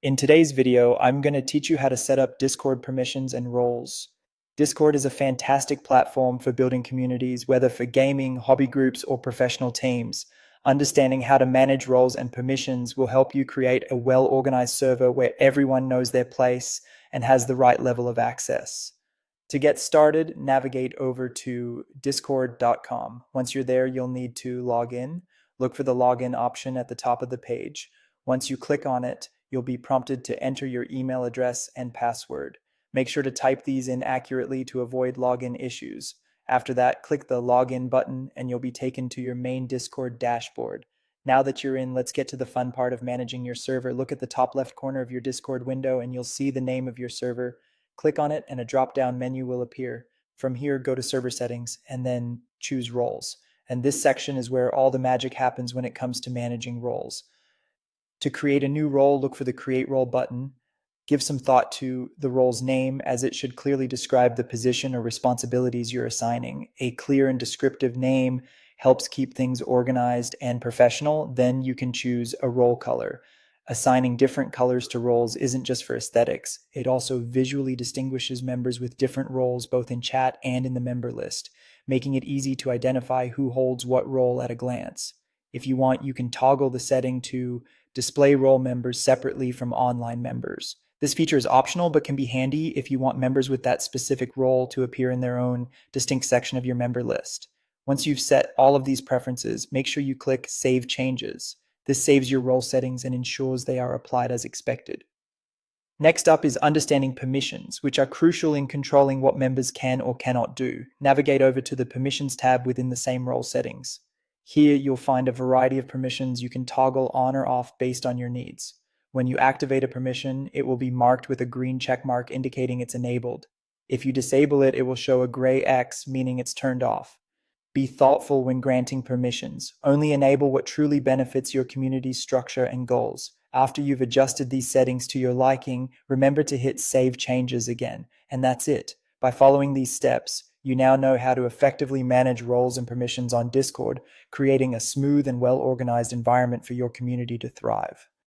In today's video, I'm going to teach you how to set up Discord permissions and roles. Discord is a fantastic platform for building communities, whether for gaming, hobby groups, or professional teams. Understanding how to manage roles and permissions will help you create a well-organized server where everyone knows their place and has the right level of access. To get started, navigate over to discord.com. Once you're there, you'll need to log in. Look for the login option at the top of the page. Once you click on it, you'll be prompted to enter your email address and password. Make sure to type these in accurately to avoid login issues. After that, click the login button and you'll be taken to your main Discord dashboard. Now that you're in, let's get to the fun part of managing your server. Look at the top left corner of your Discord window and you'll see the name of your server. Click on it and a drop-down menu will appear. From here, go to server settings and then choose roles. And this section is where all the magic happens when it comes to managing roles. To create a new role, look for the Create Role button. Give some thought to the role's name, as it should clearly describe the position or responsibilities you're assigning. A clear and descriptive name helps keep things organized and professional. Then you can choose a role color. Assigning different colors to roles isn't just for aesthetics. It also visually distinguishes members with different roles both in chat and in the member list, making it easy to identify who holds what role at a glance. If you want, you can toggle the setting to display role members separately from online members. This feature is optional but can be handy if you want members with that specific role to appear in their own distinct section of your member list. Once you've set all of these preferences, make sure you click Save Changes. This saves your role settings and ensures they are applied as expected. Next up is understanding permissions, which are crucial in controlling what members can or cannot do. Navigate over to the Permissions tab within the same role settings. Here you'll find a variety of permissions you can toggle on or off based on your needs. When you activate a permission, it will be marked with a green check mark indicating it's enabled. If you disable it, it will show a gray X, meaning it's turned off. Be thoughtful when granting permissions. Only enable what truly benefits your community's structure and goals. After you've adjusted these settings to your liking, remember to hit Save Changes again, and that's it. By following these steps, you now know how to effectively manage roles and permissions on Discord, creating a smooth and well-organized environment for your community to thrive.